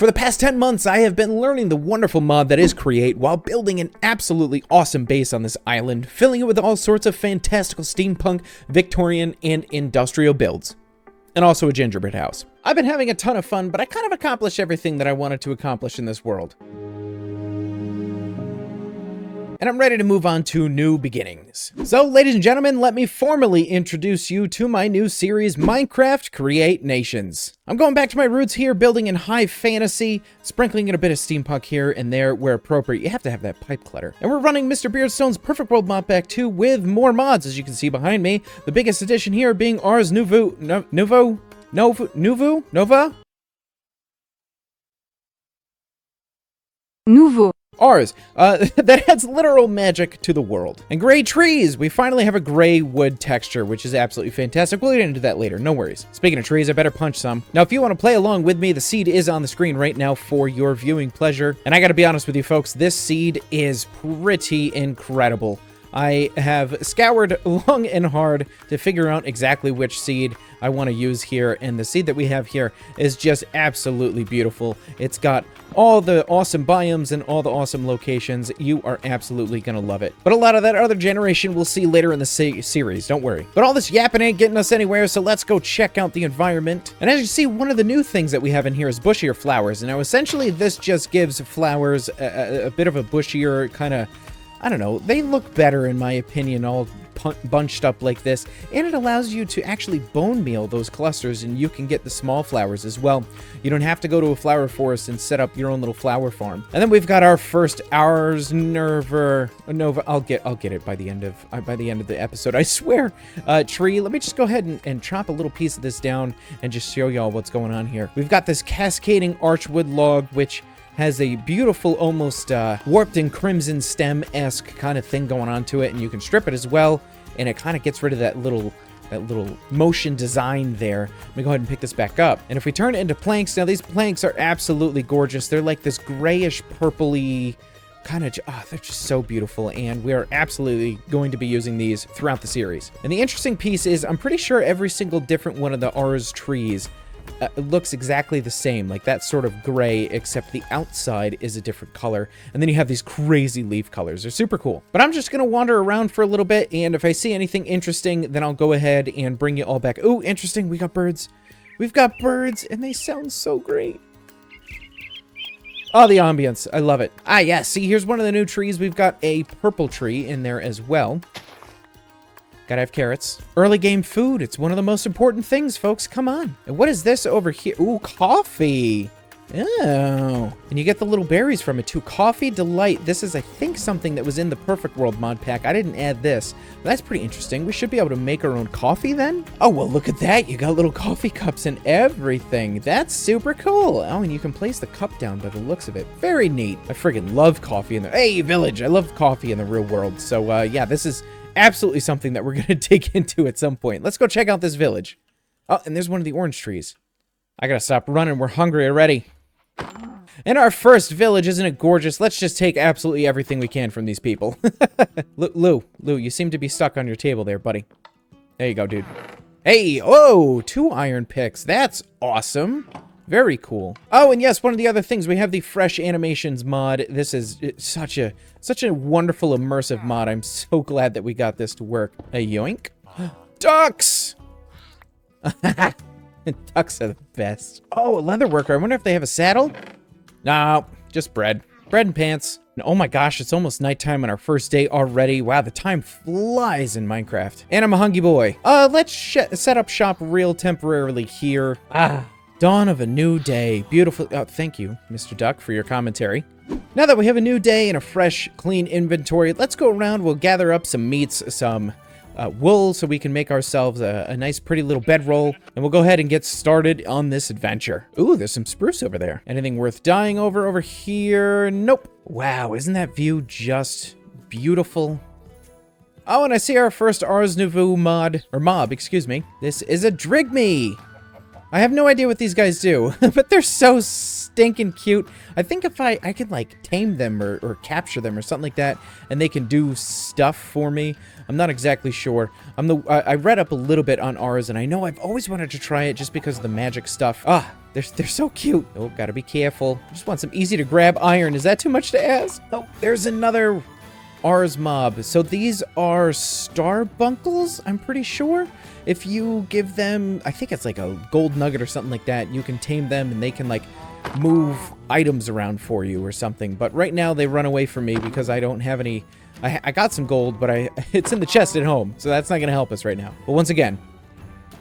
For the past 10 months, I have been learning the wonderful mod that is Create while building an absolutely awesome base on this island, filling it with all sorts of fantastical steampunk, Victorian, and industrial builds. And also a gingerbread house. I've been having a ton of fun, but I kind of accomplished everything that I wanted to accomplish in this world. And I'm ready to move on to new beginnings. So, ladies and gentlemen, let me formally introduce you to my new series, Minecraft Create Nations. I'm going back to my roots here, building in high fantasy, sprinkling in a bit of steampunk here and there where appropriate. You have to have that pipe clutter. And we're running Mr. Beardstone's Perfect World mod pack 2 with more mods, as you can see behind me. The biggest addition here being Ars Nouveau, Nouveau? Ars, that adds literal magic to the world. And gray trees, we finally have a gray wood texture, which is absolutely fantastic. We'll get into that later, no worries. Speaking of trees, I better punch some. Now, if you want to play along with me, the seed is on the screen right now for your viewing pleasure. And I gotta be honest with you folks, this seed is pretty incredible. I have scoured long and hard to figure out exactly which seed I want to use here, and the seed that we have here is just absolutely beautiful. It's got all the awesome biomes and all the awesome locations. You are absolutely gonna love it. But a lot of that other generation we'll see later in the series, don't worry. But all this yapping ain't getting us anywhere, so let's go check out the environment. And as you see, one of the new things that we have in here is bushier flowers. And now essentially this just gives flowers a bit of a bushier kind of, I don't know, they look better in my opinion, all bunched up like this, and it allows you to actually bone meal those clusters, and you can get the small flowers as well. You don't have to go to a flower forest and set up your own little flower farm. And then we've got our first Ars Nouveau, I'll get it by the end of the episode, I swear. Tree. Let me just go ahead and chop a little piece of this down and just show y'all what's going on here. We've got this cascading archwood log, which has a beautiful, almost warped and crimson stem-esque kind of thing going on to it, and you can strip it as well, and it kind of gets rid of that little motion design there. Let me go ahead and pick this back up. And if we turn it into planks, now these planks are absolutely gorgeous. They're like this grayish, purpley kind of, they're just so beautiful, and we are absolutely going to be using these throughout the series. And the interesting piece is, I'm pretty sure every single different one of the Ars trees looks exactly the same, like that sort of gray, except the outside is a different color. And then you have these crazy leaf colors. They're super cool. But I'm just gonna wander around for a little bit, and if I see anything interesting, then I'll go ahead and bring you all back. Ooh, interesting, we got birds. We've got birds, and they sound so great. Oh, the ambience, I love it. Ah, yeah, see, here's one of the new trees. We've got a purple tree in there as well. Gotta have carrots. Early game food. It's one of the most important things, folks. Come on. And what is this over here? Ooh, coffee. Oh. And you get the little berries from it, too. Coffee Delight. This is, I think, something that was in the Perfect World mod pack. I didn't add this. But that's pretty interesting. We should be able to make our own coffee, then? Oh, well, look at that. You got little coffee cups and everything. That's super cool. Oh, and you can place the cup down by the looks of it. Very neat. I friggin' love coffee in the... Hey, village. I love coffee in the real world. So, yeah, this is absolutely something that we're going to dig into at some point. Let's go check out this village. Oh, and there's one of the orange trees. I gotta stop running. We're hungry already. And our first village, isn't it gorgeous? Let's just take absolutely everything we can from these people. Lou, you seem to be stuck on your table there, buddy. There you go, dude. Hey, oh, 2 iron picks. That's awesome. Very cool. Oh, and yes, one of the other things, we have the Fresh Animations mod. This is such a wonderful immersive mod. I'm so glad that we got this to work. A yoink. Ducks! Ducks are the best. Oh, a leather worker. I wonder if they have a saddle? No, just bread. Bread and pants. And oh my gosh, it's almost nighttime on our first day already. Wow, the time flies in Minecraft. And I'm a hungry boy. Let's set up shop real temporarily here. Dawn of a new day. Beautiful. Oh, thank you, Mr. Duck, for your commentary. Now that we have a new day and a fresh, clean inventory, let's go around. We'll gather up some meats, some wool, so we can make ourselves a nice, pretty little bedroll. And we'll go ahead and get started on this adventure. Ooh, there's some spruce over there. Anything worth dying over here? Nope. Wow, isn't that view just beautiful? Oh, and I see our first Ars Nouveau mod, or mob, excuse me. This is a Drigme. I have no idea what these guys do, but they're so stinking cute. I think if I could like tame them or capture them or something like that, and they can do stuff for me. I'm not exactly sure. I read up a little bit on Ars, and I know I've always wanted to try it just because of the magic stuff. Ah, they're so cute. Oh, gotta be careful. Just want some easy to grab iron. Is that too much to ask? Oh, there's another Ars mob. So these are starbunkles, I'm pretty sure. If you give them, I think it's like a gold nugget or something like that, you can tame them and they can like move items around for you or something. But right now they run away from me because I don't have any. I got some gold, but it's in the chest at home, so that's not gonna help us right now. But once again,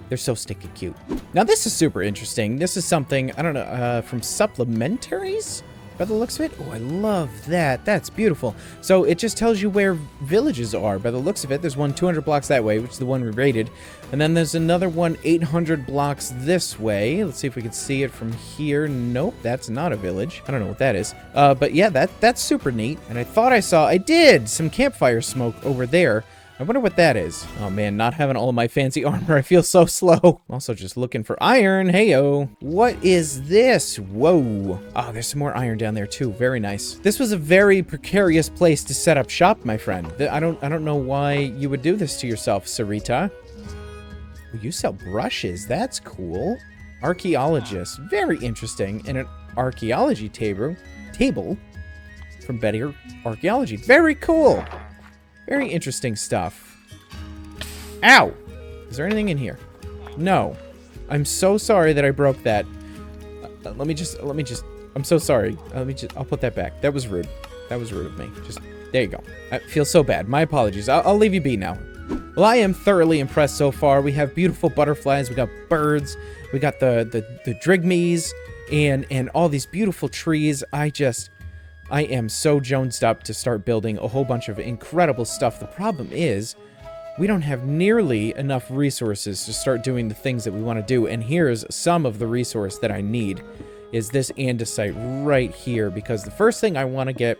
they're so stinking cute. Now this is super interesting. This is something, I don't know, from supplementaries? By the looks of it? Oh, I love that. That's beautiful. So it just tells you where villages are. By the looks of it, there's one 200 blocks that way, which is the one we raided. And then there's another one 800 blocks this way. Let's see if we can see it from here. Nope, that's not a village. I don't know what that is. But yeah, that's super neat. And I thought I did, some campfire smoke over there. I wonder what that is. Oh man, not having all of my fancy armor, I feel so slow. Also just looking for iron, heyo. What is this? Whoa. Oh, there's some more iron down there too, very nice. This was a very precarious place to set up shop, my friend. I don't know why you would do this to yourself, Sarita. Oh, you sell brushes, that's cool. Archaeologist, very interesting. And an archaeology table from Better Archaeology, very cool. Very interesting stuff. Ow! Is there anything in here? No. I'm so sorry that I broke that. Let me just, I'm so sorry. I'll put that back. That was rude. That was rude of me. Just, there you go. I feel so bad. My apologies. I'll leave you be now. Well, I am thoroughly impressed so far. We have beautiful butterflies. We got birds. We got the drigmies and all these beautiful trees. I am so jonesed up to start building a whole bunch of incredible stuff. The problem is, we don't have nearly enough resources to start doing the things that we want to do. And here's some of the resource that I need, is this andesite right here. Because the first thing I want to get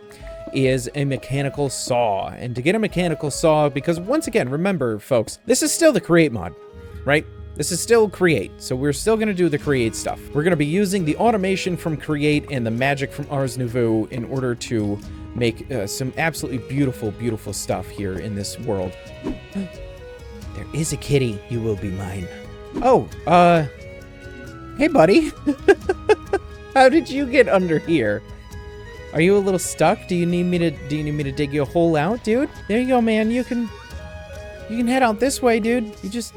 is a mechanical saw. And to get a mechanical saw, because once again, remember folks, this is still the create mod, right? This is still create, so we're still going to do the create stuff. We're going to be using the automation from create and the magic from Ars Nouveau in order to make some absolutely beautiful, beautiful stuff here in this world. There is a kitty. You will be mine. Oh, hey buddy. How did you get under here? Are you a little stuck? Do you need me to dig you a hole out, dude? There you go, man. You can head out this way, dude.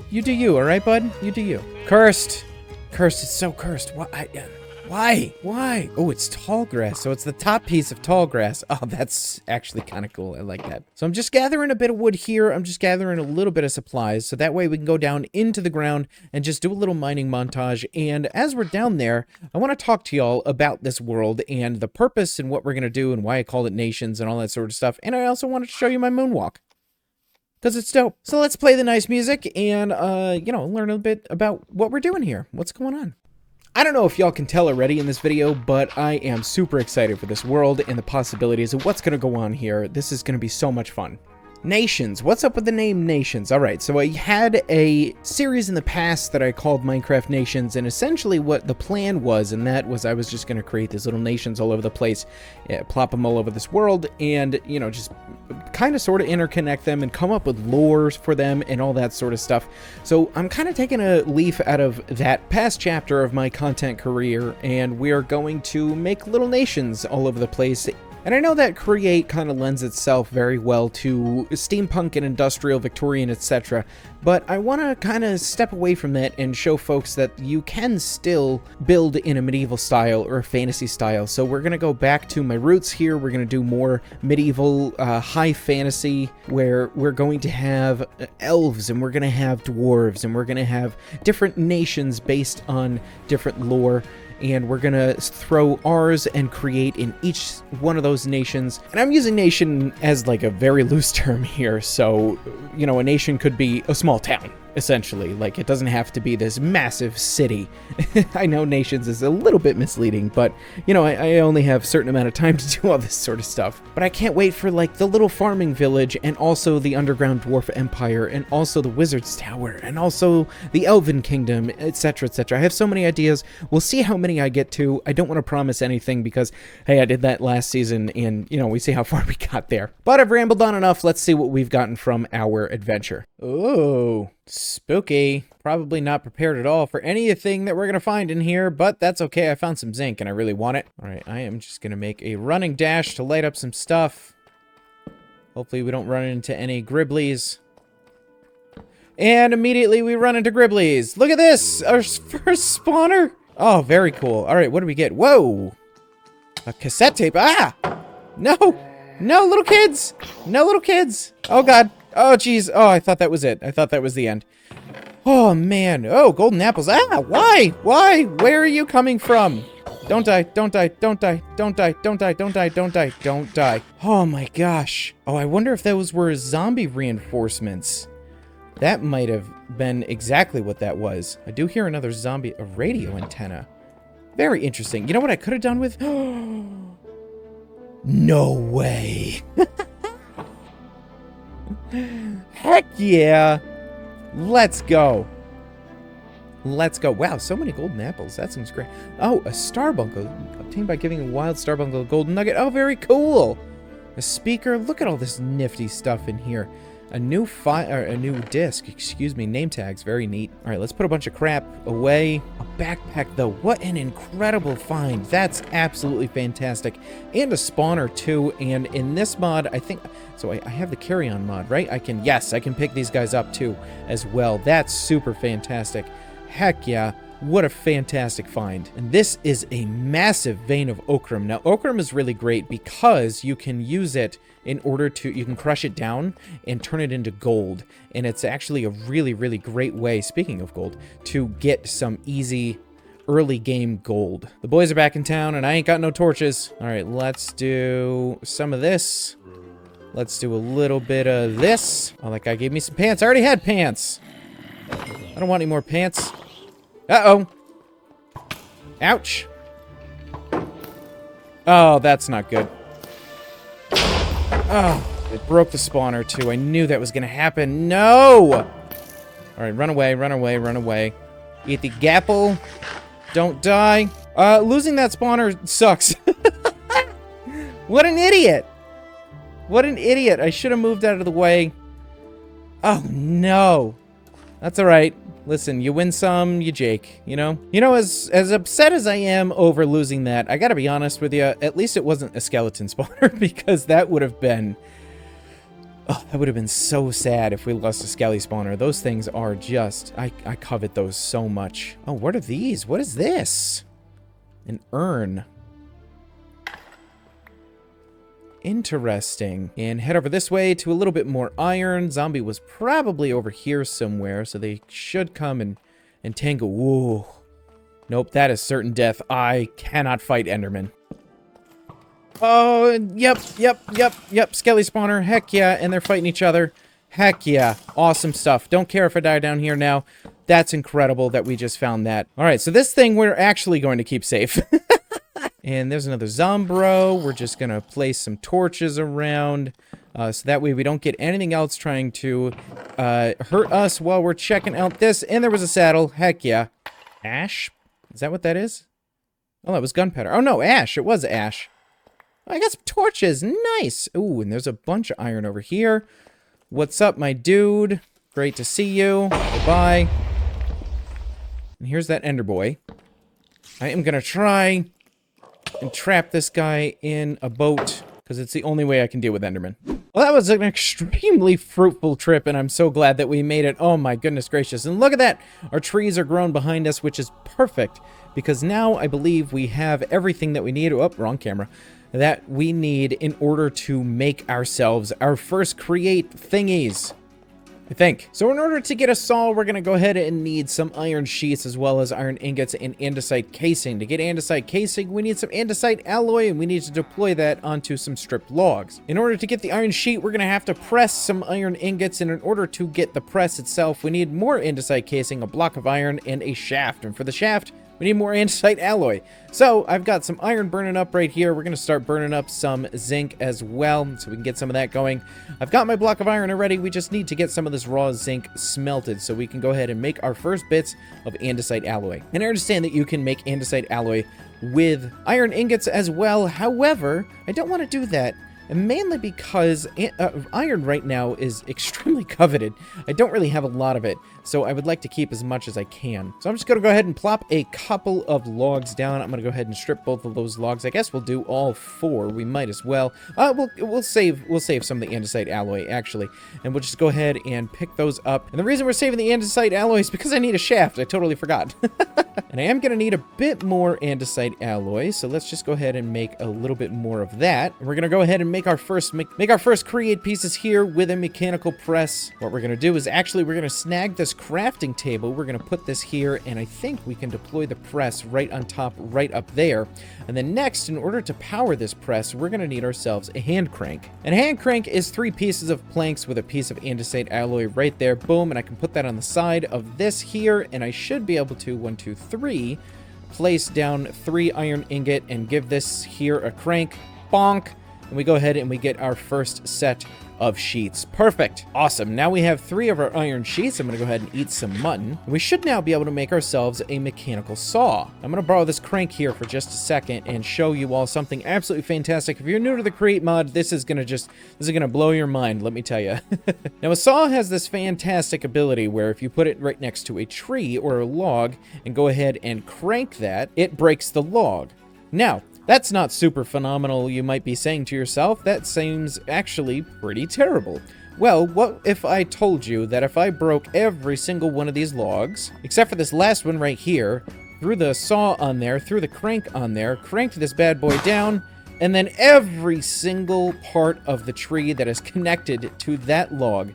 You do you, all right, bud? You do you. Cursed. Cursed. It's so cursed. Why? Why? Oh, it's tall grass. So it's the top piece of tall grass. Oh, that's actually kind of cool. I like that. So I'm just gathering a bit of wood here. I'm just gathering a little bit of supplies. So that way we can go down into the ground and just do a little mining montage. And as we're down there, I want to talk to y'all about this world and the purpose and what we're going to do and why I call it nations and all that sort of stuff. And I also wanted to show you my moonwalk, because it's dope. So let's play the nice music and, learn a bit about what we're doing here. What's going on? I don't know if y'all can tell already in this video, but I am super excited for this world and the possibilities of what's going to go on here. This is going to be so much fun. Nations. What's up with the name Nations? Alright, so I had a series in the past that I called Minecraft Nations, and essentially what the plan was, and that was I was just going to create these little nations all over the place, plop them all over this world, and, just kind of sort of interconnect them and come up with lores for them and all that sort of stuff. So I'm kind of taking a leaf out of that past chapter of my content career, and we are going to make little nations all over the place. And I know that create kind of lends itself very well to steampunk and industrial, Victorian, etc. But I want to kind of step away from that and show folks that you can still build in a medieval style or a fantasy style. So we're going to go back to my roots here. We're going to do more medieval, high fantasy, where we're going to have elves and we're going to have dwarves and we're going to have different nations based on different lore. And we're gonna throw Ars and create in each one of those nations. And I'm using nation as like a very loose term here, so, a nation could be a small town, essentially. Like, it doesn't have to be this massive city. I know nations is a little bit misleading, but, you know, I only have a certain amount of time to do all this sort of stuff. But I can't wait for, like, the little farming village, and also the underground dwarf empire, and also the wizard's tower, and also the elven kingdom, etc., etc. I have so many ideas. We'll see how many I get to. I don't want to promise anything because, hey, I did that last season, and, you know, we see how far we got there. But I've rambled on enough. Let's see what we've gotten from our adventure. Ooh, spooky. Probably not prepared at all for anything that we're going to find in here, but that's okay. I found some zinc and I really want it. All right, I am just going to make a running dash to light up some stuff. Hopefully we don't run into any gribblies. And immediately we run into gribblies. Look at this, our first spawner. Oh, very cool. All right, what do we get? Whoa, a cassette tape. Ah, no, no little kids, no little kids. Oh God. Oh, geez. Oh, I thought that was it. I thought that was the end. Oh, man. Oh, golden apples. Ah, why? Why? Where are you coming from? Don't die. Don't die. Don't die. Don't die. Don't die. Don't die. Don't die. Don't die. Oh, my gosh. Oh, I wonder if those were zombie reinforcements. That might have been exactly what that was. I do hear another zombie, a radio antenna. Very interesting. You know what I could have done with? No way. Heck yeah. Let's go. Let's go. Wow, so many golden apples. That seems great. Oh, a starbuncle. Obtained by giving a wild starbuncle a golden nugget. Oh, very cool. A speaker. Look at all this nifty stuff in here. A new disc, excuse me, name tags, very neat. All right, let's put a bunch of crap away. A backpack, though, what an incredible find. That's absolutely fantastic. And a spawner, too, and in this mod, I think, so I have the carry-on mod, right? Yes, I can pick these guys up, too, as well. That's super fantastic. Heck yeah. What a fantastic find. And this is a massive vein of ochrum. Now, ochrum is really great because you can use it in order to, you can crush it down and turn it into gold. And it's actually a really, really great way, speaking of gold, to get some easy early game gold. The boys are back in town and I ain't got no torches. All right, let's do some of this. Let's do a little bit of this. Oh, that guy gave me some pants. I already had pants. I don't want any more pants. Uh-oh. Ouch. Oh, that's not good. Oh, it broke the spawner, too. I knew that was going to happen. No! All right, run away, run away, run away. Eat the gapple. Don't die. Losing that spawner sucks. What an idiot. What an idiot. I should have moved out of the way. Oh, no. That's all right. Listen, you win some, you Jake, you know? You know, as upset as I am over losing that, I gotta be honest with you, at least it wasn't a skeleton spawner, because that would have been... Oh, that would have been so sad if we lost a skelly spawner. Those things are just... I covet those so much. Oh, what are these? What is this? An urn. Interesting. And head over this way to a little bit more iron. Zombie was probably over here somewhere, so they should come and tangle. Whoa. Nope, that is certain death. I cannot fight Enderman. Oh, yep. Skelly spawner. Heck yeah, and they're fighting each other. Heck yeah. Awesome stuff. Don't care if I die down here now. That's incredible that we just found that. All right, so this thing we're actually going to keep safe. And there's another Zombro. We're just going to place some torches around so that way we don't get anything else trying to hurt us while we're checking out this. And there was a saddle. Heck yeah. Ash? Is that what that is? Oh, that was gunpowder. Oh, no, ash. It was ash. I got some torches. Nice. Ooh, and there's a bunch of iron over here. What's up, my dude? Great to see you. Goodbye. And here's that Ender Boy. I am going to try... and trap this guy in a boat, because it's the only way I can deal with Enderman. Well, that was an extremely fruitful trip, and I'm so glad that we made it. Oh my goodness gracious. And look at that! Our trees are grown behind us, which is perfect, because now I believe we have everything that we need. Oh, wrong camera. That we need in order to make ourselves our first create thingies. I think. So in order to get a saw, we're going to go ahead and need some iron sheets as well as iron ingots and andesite casing. To get andesite casing, we need some andesite alloy, and we need to deploy that onto some stripped logs. In order to get the iron sheet, we're going to have to press some iron ingots, and in order to get the press itself, we need more andesite casing, a block of iron, and a shaft. And for the shaft, we need more andesite alloy. So I've got some iron burning up right here. We're going to start burning up some zinc as well, so we can get some of that going. I've got my block of iron already. We just need to get some of this raw zinc smelted so we can go ahead and make our first bits of andesite alloy. And I understand that you can make andesite alloy with iron ingots as well. However, I don't want to do that. And mainly because iron right now is extremely coveted. I don't really have a lot of it, so I would like to keep as much as I can. So I'm just going to go ahead and plop a couple of logs down. I'm going to go ahead and strip both of those logs. I guess we'll do all 4. We might as well. We'll save some of the andesite alloy, actually. And we'll just go ahead and pick those up. And the reason we're saving the andesite alloy is because I need a shaft. I totally forgot. And I am going to need a bit more andesite alloy, so let's just go ahead and make a little bit more of that. And we're going to go ahead and make our first create pieces here with a mechanical press. What we're going to do is actually we're going to snag this crafting table. We're going to put this here, and I think we can deploy the press right on top, right up there. And then next, in order to power this press, we're going to need ourselves a hand crank. And a hand crank is 3 pieces of planks with a piece of andesite alloy right there. Boom, and I can put that on the side of this here, and I should be able to 1, 2, 3 place down 3 iron ingot and give this here a crank. Bonk. And we go ahead and we get our first set of sheets. Perfect. Awesome. Now we have 3 of our iron sheets. I'm going to go ahead and eat some mutton. We should now be able to make ourselves a mechanical saw. I'm going to borrow this crank here for just a second and show you all something absolutely fantastic. If you're new to the Create mod, this is going to blow your mind, let me tell you. Now a saw has this fantastic ability where if you put it right next to a tree or a log and go ahead and crank that, it breaks the log. Now, that's not super phenomenal, you might be saying to yourself. That seems actually pretty terrible. Well, what if I told you that if I broke every single one of these logs, except for this last one right here, threw the saw on there, threw the crank on there, cranked this bad boy down, and then every single part of the tree that is connected to that log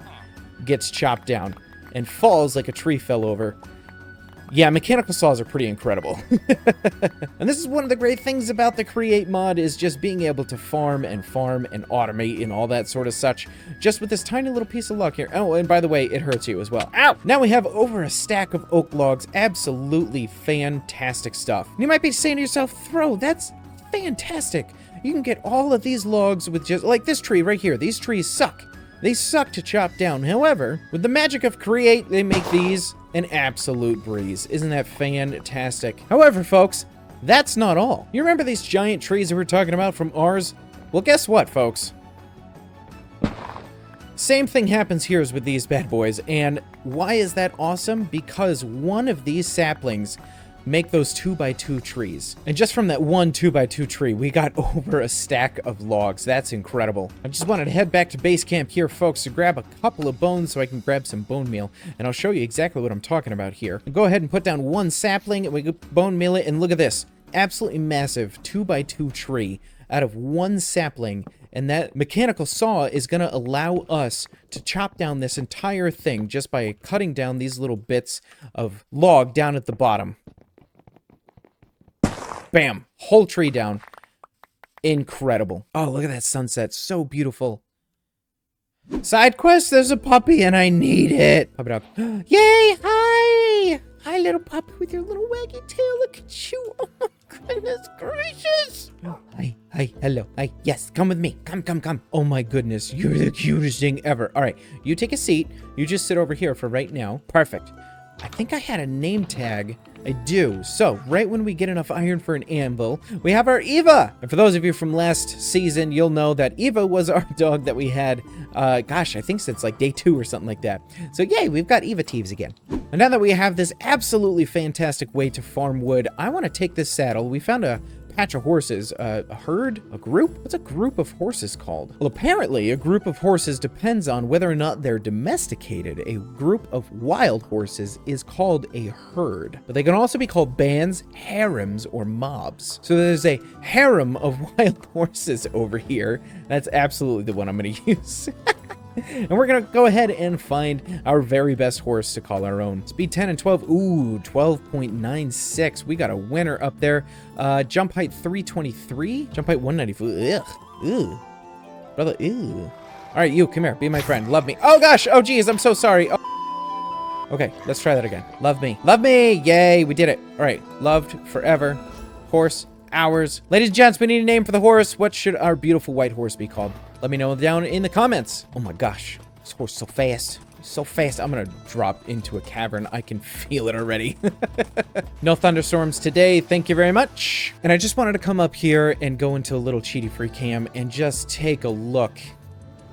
gets chopped down and falls like a tree fell over. Yeah, mechanical saws are pretty incredible. And this is one of the great things about the Create mod is just being able to farm and automate and all that sort of such just with this tiny little piece of log here. Oh, and by the way, it hurts you as well. Ow! Now we have over a stack of oak logs. Absolutely fantastic stuff. And you might be saying to yourself, Throw, that's fantastic. You can get all of these logs with just like this tree right here. These trees suck. They suck to chop down. However, with the magic of Create, they make these an absolute breeze. Isn't that fantastic? However, folks, that's not all. You remember these giant trees that we were talking about from Ars? Well, guess what, folks? Same thing happens here as with these bad boys. And why is that awesome? Because one of these saplings make those 2x2 trees. And just from that one 2x2 tree, we got over a stack of logs. That's incredible. I just wanted to head back to base camp here, folks, to grab a couple of bones so I can grab some bone meal. And I'll show you exactly what I'm talking about here. Go ahead and put down one sapling and we go bone meal it. And look at this. Absolutely massive 2x2 tree out of one sapling. And that mechanical saw is going to allow us to chop down this entire thing just by cutting down these little bits of log down at the bottom. Bam! Whole tree down. Incredible. Oh, look at that sunset. So beautiful. Side quest, there's a puppy and I need it. Puppy dog. Yay! Hi! Hi, little puppy with your little waggy tail. Look at you. Oh my goodness gracious. Hi, hi, hello. Hi, yes, come with me. Come. Oh my goodness, you're the cutest thing ever. All right, you take a seat. You just sit over here for right now. Perfect. I think I had a name tag. I do. So, right when we get enough iron for an anvil, we have our Eva. And for those of you from last season, you'll know that Eva was our dog that we had, gosh, I think since like day 2 or something like that. So, yay, we've got Eva Teeves again. And now that we have this absolutely fantastic way to farm wood, I want to take this saddle. We found a patch of horses, a herd, a group? What's a group of horses called? Well, apparently a group of horses depends on whether or not they're domesticated. A group of wild horses is called a herd, but they can also be called bands, harems, or mobs. So there's a harem of wild horses over here. That's absolutely the one I'm going to use. And we're going to go ahead and find our very best horse to call our own. Speed 10 and 12. Ooh, 12.96. We got a winner up there. Jump height 323. Jump height 194. Ugh. Ew. Brother, ew. All right, you, come here. Be my friend. Love me. Oh, gosh. Oh, geez. I'm so sorry. Oh. Okay, let's try that again. Love me. Love me. Yay, we did it. All right, loved forever. Horse. Hours. Ladies and gents, we need a name for the horse. What should our beautiful white horse be called? Let me know down in the comments. Oh my gosh, this horse is so fast. So fast. I'm gonna drop into a cavern. I can feel it already. No thunderstorms today. Thank you very much. And I just wanted to come up here and go into a little cheaty free cam and just take a look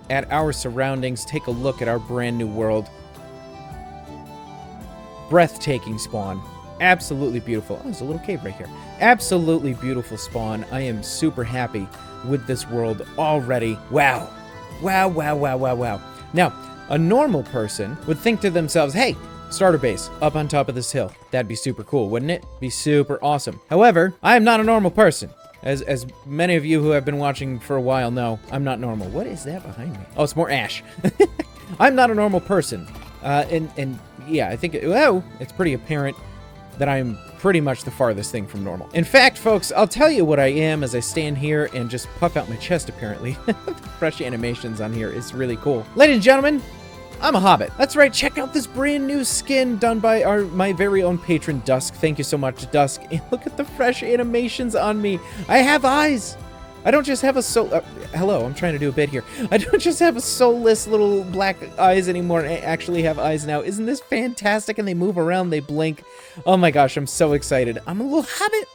at our surroundings. Take a look at our brand new world. Breathtaking spawn. Absolutely beautiful. Oh, there's a little cave right here. Absolutely beautiful spawn. I am super happy with this world already. Wow. Wow, wow, wow, wow, wow. Now, a normal person would think to themselves, hey, starter base up on top of this hill. That'd be super cool, wouldn't it? Be super awesome. However, I am not a normal person. As many of you who have been watching for a while know, I'm not normal. What is that behind me? Oh, it's more ash. I'm not a normal person. And yeah, I think, it's pretty apparent that I'm pretty much the farthest thing from normal. In fact, folks, I'll tell you what I am as I stand here and just puff out my chest, apparently. The fresh animations on here is really cool. Ladies and gentlemen, I'm a hobbit. That's right, check out this brand new skin done by my very own patron, Dusk. Thank you so much, Dusk. And look at the fresh animations on me. I have eyes. I don't just have a hello, I'm trying to do a bit here. I don't just have a soulless little black eyes anymore. I actually have eyes now. Isn't this fantastic? And they move around, they blink. Oh my gosh, I'm so excited. I'm a little hobbit.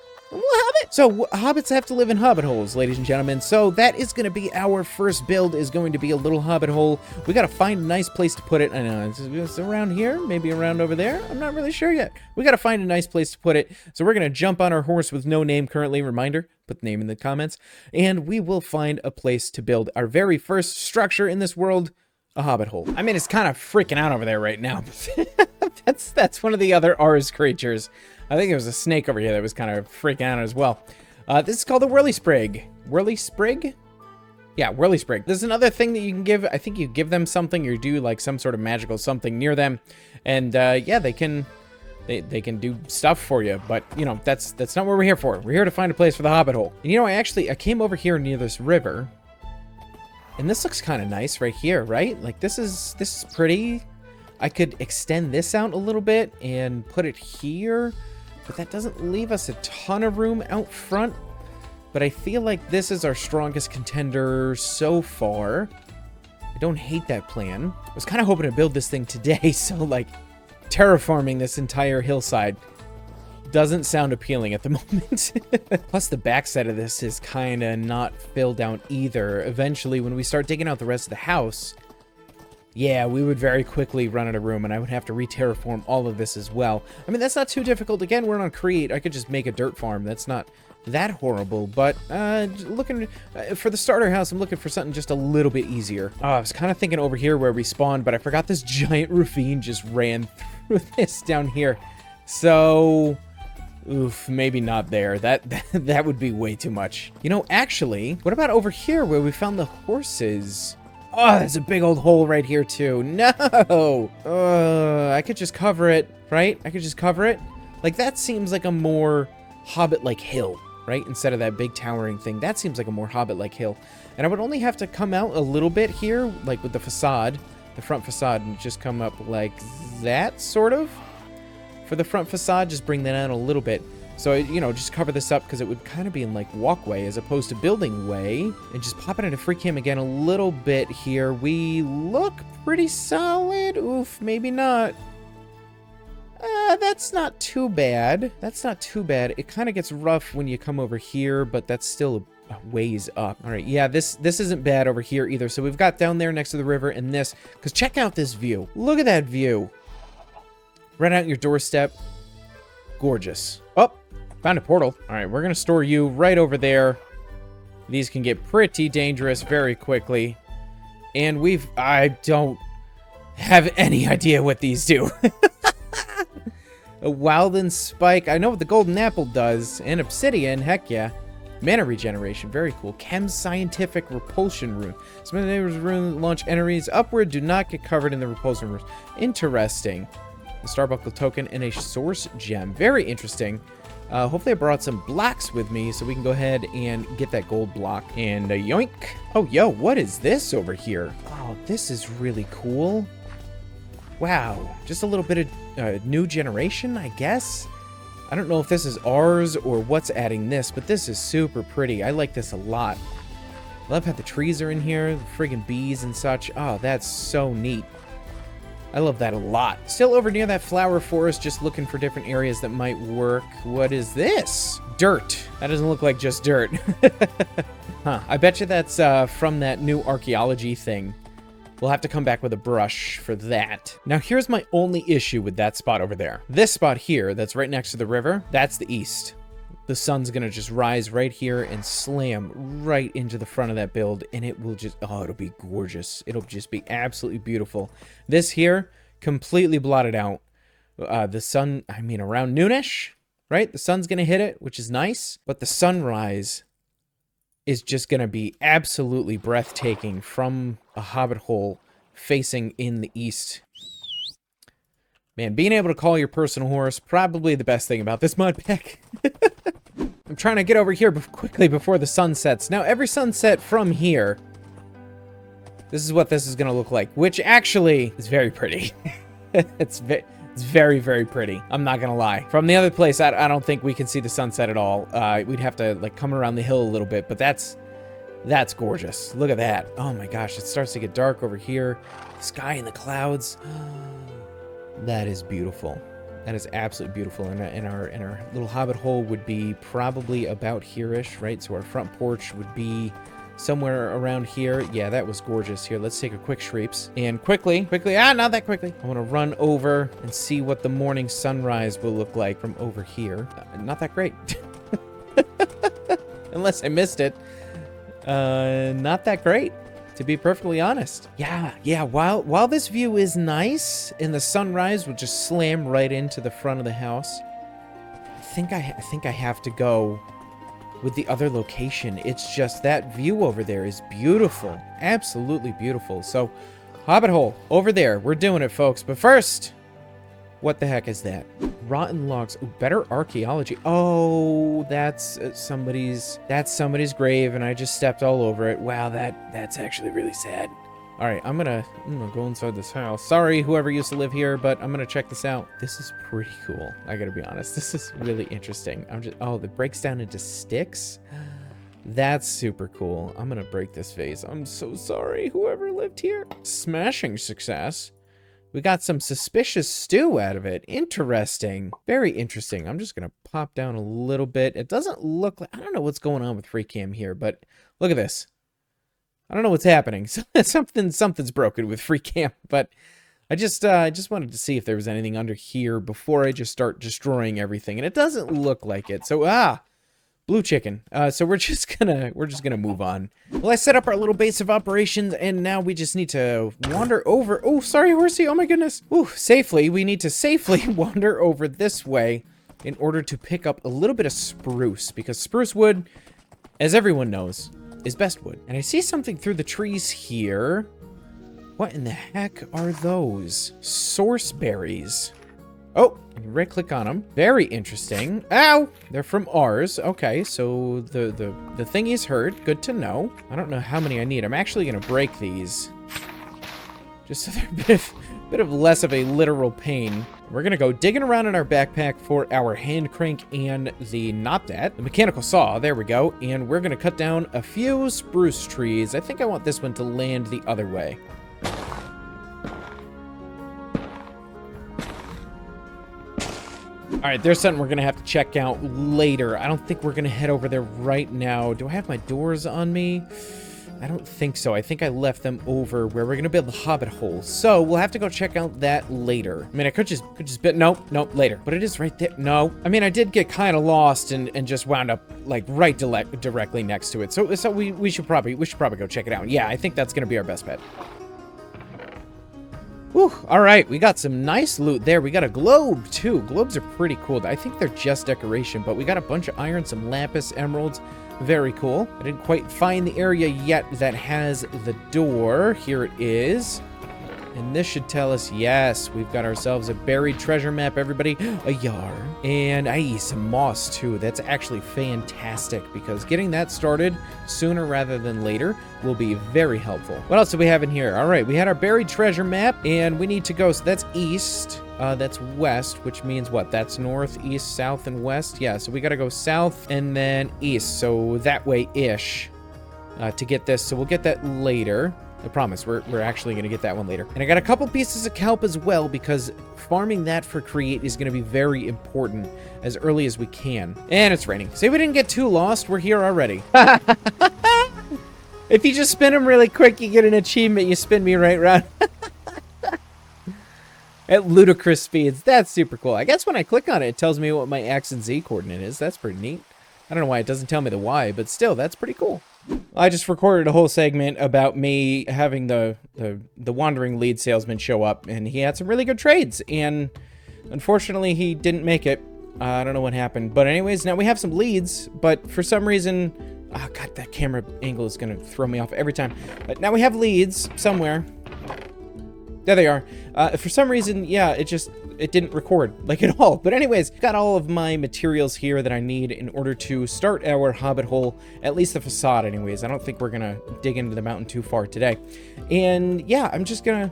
So hobbits have to live in hobbit holes, ladies and gentlemen. So that is going to be our first build, is going to be a little hobbit hole. We got to find a nice place to put it. I know it's around here, maybe around over there. I'm not really sure yet. We got to find a nice place to put it. So we're going to jump on our horse with no name currently. Reminder, put the name in the comments. And we will find a place to build our very first structure in this world, a hobbit hole. I mean, it's kind of freaking out over there right now. That's one of the other Ars creatures. I think there was a snake over here that was kind of freaking out as well. This is called the Whirly Sprig. Whirly Sprig? Yeah, Whirly Sprig. There's another thing that you can give. I think you give them something or do like some sort of magical something near them. And yeah, they can do stuff for you. But, you know, that's not what we're here for. We're here to find a place for the hobbit hole. And, you know, I came over here near this river. And this looks kind of nice right here, right? Like, this is pretty. I could extend this out a little bit and put it here. But that doesn't leave us a ton of room out front. But I feel like this is our strongest contender so far. I don't hate that plan. I was kind of hoping to build this thing today, so like terraforming this entire hillside doesn't sound appealing at the moment. Plus the backside of this is kind of not filled out either. Eventually, when we start digging out the rest of the house, yeah, we would very quickly run out of room, and I would have to re-terraform all of this as well. I mean, that's not too difficult. Again, we're on Create. I could just make a dirt farm. That's not that horrible, but looking for the starter house, I'm looking for something just a little bit easier. Oh, I was kind of thinking over here where we spawned, but I forgot this giant ravine just ran through this down here. So, oof, maybe not there. That would be way too much. You know, actually, what about over here where we found the horses? Oh, there's a big old hole right here, too. No! I could just cover it, right? I could just cover it. Like, that seems like a more Hobbit-like hill, right? Instead of that big towering thing. That seems like a more Hobbit-like hill. And I would only have to come out a little bit here, like with the facade, the front facade, and just come up like that, sort of. For the front facade, just bring that out a little bit. So, you know, just cover this up because it would kind of be in like walkway as opposed to building way. And just pop it into free cam again a little bit here. We look pretty solid. Oof, maybe not. That's not too bad. That's not too bad. It kind of gets rough when you come over here, but that's still a ways up. All right, yeah, this isn't bad over here either. So we've got down there next to the river and this, because check out this view. Look at that view. Right out your doorstep. Gorgeous. Oh, found a portal. All right, we're going to store you right over there. These can get pretty dangerous very quickly. And I don't have any idea what these do. A Wilden Spike. I know what the Golden Apple does. And Obsidian, heck yeah. Mana regeneration, very cool. Chem's scientific repulsion rune. Some of the neighbors' rune launch enemies upward, do not get covered in the repulsion rune. Interesting. A Starbuckle token and a source gem. Very interesting. Hopefully I brought some blocks with me so we can go ahead and get that gold block. And yoink. Oh, yo, what is this over here? Oh, this is really cool. Wow. Just a little bit of new generation, I guess. I don't know if this is ours or what's adding this, but this is super pretty. I like this a lot. Love how the trees are in here, the friggin' bees and such. Oh, that's so neat. I love that a lot. Still over near that flower forest, just looking for different areas that might work. What is this? Dirt. That doesn't look like just dirt. Huh. I bet you that's from that new archaeology thing. We'll have to come back with a brush for that. Now, here's my only issue with that spot over there. This spot here, that's right next to the river, that's the east. The sun's gonna just rise right here and slam right into the front of that build, and it will just, oh, it'll be gorgeous. It'll just be absolutely beautiful. This here, completely blotted out. The sun, I mean, around noonish, right? The sun's gonna hit it, which is nice, but the sunrise is just going to be absolutely breathtaking from a hobbit hole facing in the east. Man, being able to call your personal horse, probably the best thing about this mod pack. I'm trying to get over here quickly before the sun sets. Now, every sunset from here, this is what this is going to look like, which actually is very pretty. It's very, very pretty. I'm not gonna lie. From the other place, I don't think we can see the sunset at all. We'd have to like come around the hill a little bit, but that's gorgeous. Look at that. Oh my gosh, it starts to get dark over here. The sky and the clouds. That is beautiful. That is absolutely beautiful. And our little hobbit hole would be probably about here-ish, right? So our front porch would be somewhere around here. Yeah, that was gorgeous. Here, let's take a quick shreeps. And quickly, not that quickly. I want to run over and see what the morning sunrise will look like from over here. Not that great. Unless I missed it. Not that great, to be perfectly honest. Yeah, while this view is nice, and the sunrise will just slam right into the front of the house, I think I have to go with the other location. It's just that view over there is beautiful. Absolutely beautiful. So, hobbit hole over there. We're doing it, folks. But first, what the heck is that? Rotten logs. Ooh, better archaeology. Oh, that's somebody's grave, and I just stepped all over it. Wow, that's actually really sad. All right, I'm gonna go inside this house. Sorry, whoever used to live here, but I'm gonna check this out. This is pretty cool. I gotta be honest. This is really interesting. Oh, it breaks down into sticks. That's super cool. I'm gonna break this vase. I'm so sorry, whoever lived here. Smashing success. We got some suspicious stew out of it. Interesting. Very interesting. I'm just gonna pop down a little bit. It doesn't look like, I don't know what's going on with free cam here, but look at this. I don't know what's happening. Something's broken with free cam, but I just wanted to see if there was anything under here before I just start destroying everything, and it doesn't look like it. So blue chicken. So we're just gonna move on. Well, I set up our little base of operations, and now we just need to wander over. Oh, sorry, horsey. Oh my goodness. Ooh, safely. We need to safely wander over this way in order to pick up a little bit of spruce, because spruce wood, as everyone knows, is best wood. And I see something through the trees here. What in the heck are those? Source berries. Oh, right click on them. Very interesting. Ow! They're from ours. Okay, so the thingy's hurt. Good to know. I don't know how many I need. I'm actually gonna break these, just so they're a bit of less of a literal pain. We're gonna go digging around in our backpack for our hand crank and the mechanical saw. There we go. And we're gonna cut down a few spruce trees. I think I want this one to land the other way. All right, there's something we're gonna have to check out later. I don't think we're gonna head over there right now. Do I have my doors on me? I don't think so. I think I left them over where we're gonna build the hobbit hole. So we'll have to go check out that later. I mean, I could just nope, later. But it is right there. No, I mean, I did get kind of lost and just wound up like right directly next to it. So we should probably go check it out. Yeah, I think that's gonna be our best bet. Whew, all right, we got some nice loot there. We got a globe, too. Globes are pretty cool. I think they're just decoration, but we got a bunch of iron, some lapis, emeralds. Very cool. I didn't quite find the area yet that has the door. Here it is. And this should tell us, yes, we've got ourselves a buried treasure map, everybody. A yarn. And some moss, too. That's actually fantastic, because getting that started sooner rather than later will be very helpful. What else do we have in here? All right, we had our buried treasure map, and we need to go, so that's east. That's west, which means what? That's north, east, south, and west? Yeah, so we gotta go south and then east, so that way-ish to get this. So we'll get that later. I promise, we're actually going to get that one later. And I got a couple pieces of kelp as well, because farming that for create is going to be very important as early as we can. And it's raining. Say we didn't get too lost, we're here already. If you just spin them really quick, you get an achievement. You spin me right around. At ludicrous speeds. That's super cool. I guess when I click on it, it tells me what my X and Z coordinate is. That's pretty neat. I don't know why it doesn't tell me the Y, but still, that's pretty cool. I just recorded a whole segment about me having the wandering lead salesman show up, and he had some really good trades, and unfortunately, he didn't make it. I don't know what happened. But anyways, now we have some leads, but for some reason... Oh, God, that camera angle is going to throw me off every time. But now we have leads somewhere. There they are. For some reason, yeah, it didn't record, like, at all. But anyways, got all of my materials here that I need in order to start our hobbit hole, at least the facade anyways. I don't think we're gonna dig into the mountain too far today. And yeah, I'm gonna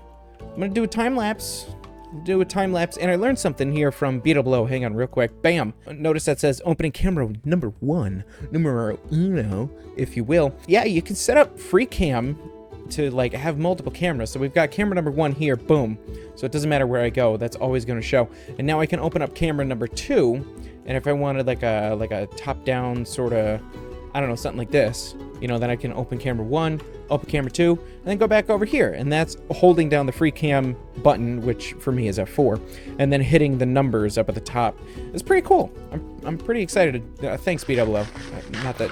do a time lapse. And I learned something here from Beat Below. Hang on real quick. Bam. Notice that says opening camera number 1, numero uno, if you will. Yeah, you can set up free cam to like have multiple cameras. So we've got camera number 1 here, boom. So it doesn't matter where I go, that's always going to show. And now I can open up camera number 2, and if I wanted like a top-down sort of, I don't know, something like this, you know, then I can open camera 1, open camera 2, and then go back over here. And that's holding down the free cam button, which for me is F4, and then hitting the numbers up at the top. It's pretty cool. I'm pretty excited. Thanks, BWO. Not that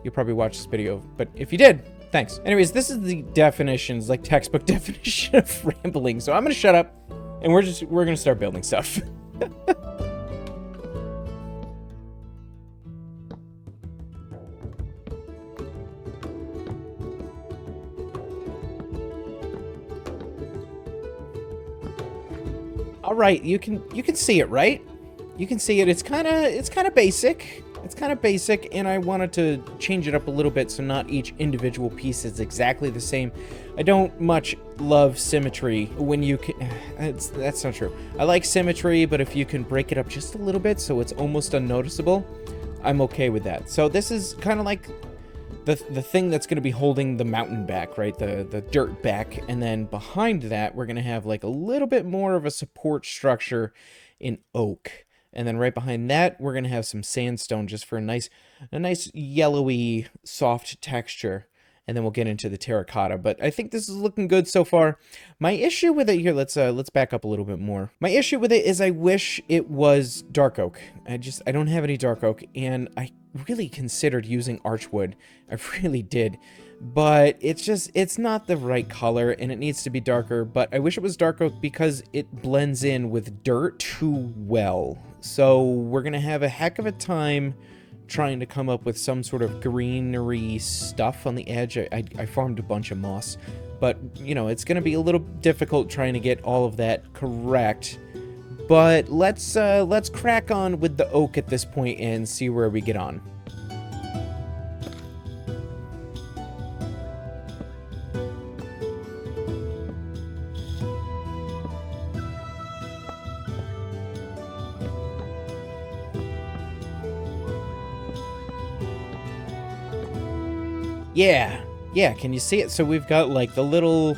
you'll probably watch this video, but if you did, thanks. Anyways, this is the definitions, like textbook definition of rambling. So I'm gonna shut up, and we're gonna start building stuff. All right, you can see it, right? You can see it. It's kind of basic. It's kind of basic, and I wanted to change it up a little bit so not each individual piece is exactly the same. I don't much love symmetry when you can... That's not true. I like symmetry, but if you can break it up just a little bit so it's almost unnoticeable, I'm okay with that. So this is kind of like the thing that's going to be holding the mountain back, right? The dirt back, and then behind that, we're going to have like a little bit more of a support structure in oak. And then right behind that, we're going to have some sandstone just for a nice yellowy, soft texture. And then we'll get into the terracotta. But I think this is looking good so far. My issue with it here, let's back up a little bit more. My issue with it is I wish it was dark oak. I don't have any dark oak, and I really considered using archwood. I really did. But it's not the right color, and it needs to be darker. But I wish it was dark oak because it blends in with dirt too well. So we're going to have a heck of a time trying to come up with some sort of greenery stuff on the edge. I farmed a bunch of moss, but, you know, it's going to be a little difficult trying to get all of that correct. But let's crack on with the oak at this point and see where we get on. Yeah, can you see it? So we've got like the little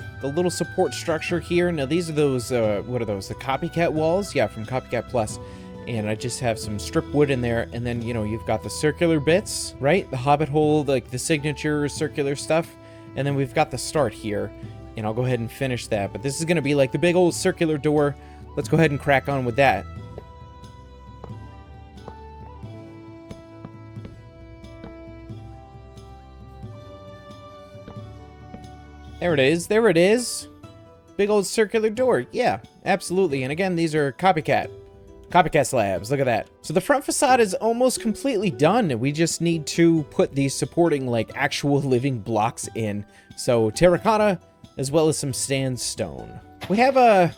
support structure here. Now these are those, what are those? The copycat walls? Yeah, from Copycat Plus. And I just have some strip wood in there, and then, you know, you've got the circular bits, right? The hobbit hole, like the signature circular stuff. And then we've got the start here, and I'll go ahead and finish that. But this is going to be like the big old circular door. Let's go ahead and crack on with that. There it is. There it is. Big old circular door. Yeah, absolutely. And again, these are copycat slabs. Look at that. So the front facade is almost completely done. We just need to put these supporting like actual living blocks in. So terracotta as well as some sandstone. We have a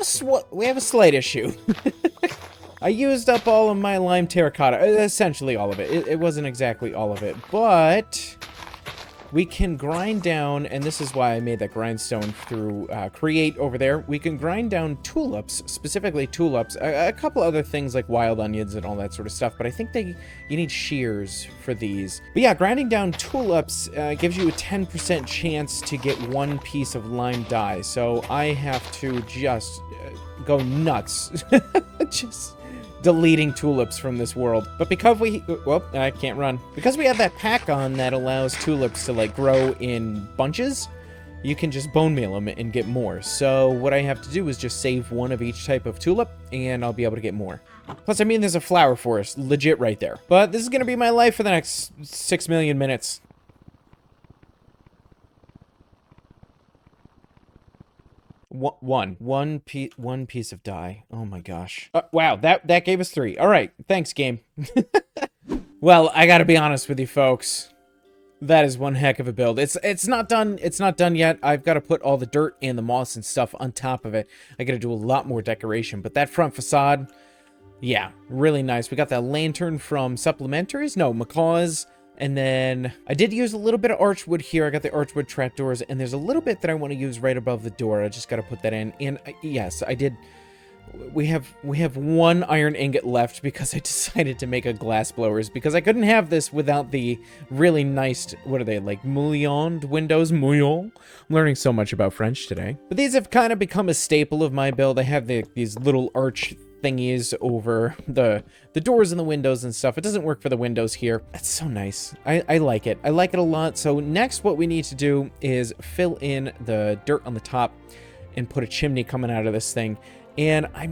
slight issue. I used up all of my lime terracotta, essentially all of it. It wasn't exactly all of it, but we can grind down, and this is why I made that grindstone through create over there. We can grind down tulips, specifically tulips, a couple other things like wild onions and all that sort of stuff, but I think you need shears for these. But yeah, grinding down tulips gives you a 10% chance to get one piece of lime dye, so I have to just go nuts. Just deleting tulips from this world. But because well, I can't run. Because we have that pack on that allows tulips to like grow in bunches, you can just bone meal them and get more. So what I have to do is just save one of each type of tulip and I'll be able to get more. Plus, I mean, there's a flower forest legit right there. But this is going to be my life for the next 6 million minutes. One piece of dye. Oh my gosh. Wow, that gave us 3. All right, thanks, game. Well, I gotta be honest with you, folks. That is one heck of a build. It's not done. It's not done yet. I've got to put all the dirt and the moss and stuff on top of it. I got to do a lot more decoration. But that front facade, yeah, really nice. We got that lantern from Supplementaries. No, Macaw's. And then I did use a little bit of archwood here. I got the archwood trapdoors, and there's a little bit that I want to use right above the door. I just got to put that in. And yes, I did. We have one iron ingot left because I decided to make a glass blowers because I couldn't have this without the really nice, what are they, like mullioned windows? Mullioned? I'm learning so much about French today. But these have kind of become a staple of my build. I have these little arch thingies over the doors and the windows and stuff. It doesn't work for the windows here. That's so nice. I like it. I like it a lot. So next what we need to do is fill in the dirt on the top and put a chimney coming out of this thing. And I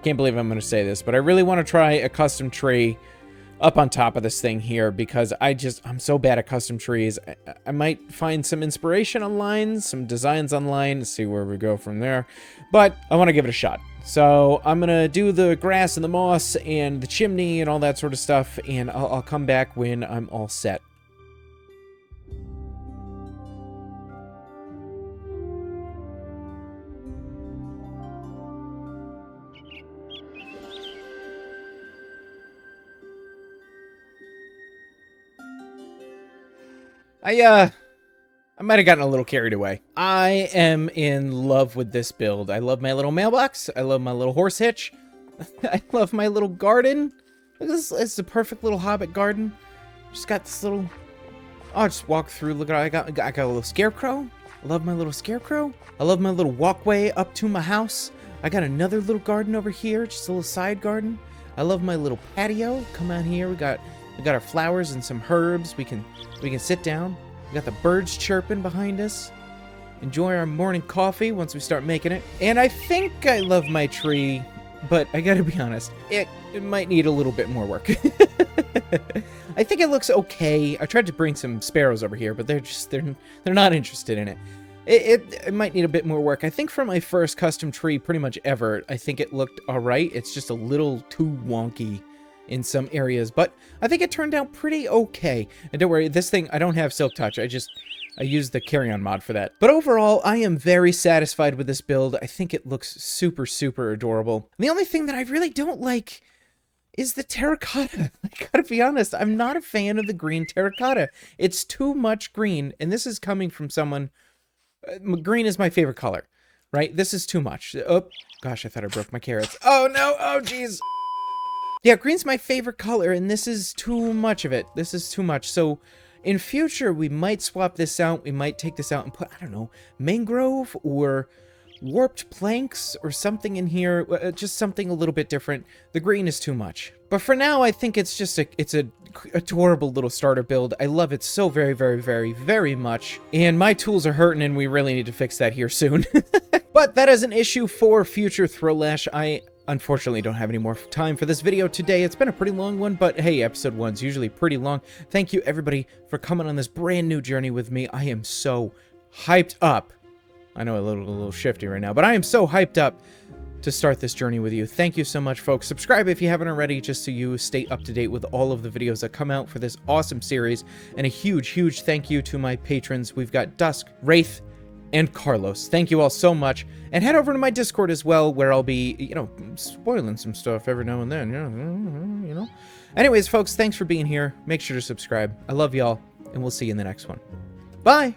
can't believe I'm going to say this, but I really want to try a custom tree up on top of this thing here because I'm so bad at custom trees. I might find some inspiration online, some designs online, see where we go from there, but I want to give it a shot. So I'm going to do the grass and the moss and the chimney and all that sort of stuff, and I'll come back when I'm all set. I might have gotten a little carried away. I am in love with this build. I love my little mailbox. I love my little horse hitch. I love my little garden. Look at this. It's a perfect little hobbit garden. Just got this little... Oh, I'll just walk through. Look at I got a little scarecrow. I love my little scarecrow. I love my little walkway up to my house. I got another little garden over here. Just a little side garden. I love my little patio. Come out here. We got our flowers and some herbs. We can sit down. We got the birds chirping behind us. Enjoy our morning coffee once we start making it. And I think I love my tree, but I gotta be honest, it might need a little bit more work. I think it looks okay. I tried to bring some sparrows over here, but they're not interested in it. It might need a bit more work. I think for my first custom tree pretty much ever, I think it looked alright. It's just a little too wonky in some areas, but I think it turned out pretty okay. And don't worry, this thing, I don't have Silk Touch. I used the carry-on mod for that. But overall, I am very satisfied with this build. I think it looks super, super adorable. And the only thing that I really don't like is the terracotta. I gotta be honest, I'm not a fan of the green terracotta. It's too much green, and this is coming from someone... green is my favorite color, right? This is too much. Oh, gosh, I thought I broke my carrots. Oh, no! Oh, jeez! Yeah, green's my favorite color, and this is too much of it. This is too much. So, in future, we might swap this out. We might take this out and put, I don't know, mangrove or warped planks or something in here. Just something a little bit different. The green is too much. But for now, I think it's just it's a adorable little starter build. I love it so very, very, very, very much. And my tools are hurting, and we really need to fix that here soon. But that is an issue for future HobbitLash. I unfortunately don't have any more time for this video today. It's been a pretty long one, but hey, episode 1's usually pretty long. Thank you, everybody, for coming on this brand new journey with me. I am so hyped up I know a little shifty right now, but I am so hyped up to start this journey with you. Thank you so much, folks. Subscribe if you haven't already, just so you stay up to date with all of the videos that come out for this awesome series. And a huge thank you to my patrons. We've got Dusk, Wraith, and Carlos. Thank you all so much. And head over to my Discord as well, where I'll be, you know, spoiling some stuff every now and then, you know. Anyways, folks, thanks for being here. Make sure to subscribe. I love y'all, and we'll see you in the next one. Bye!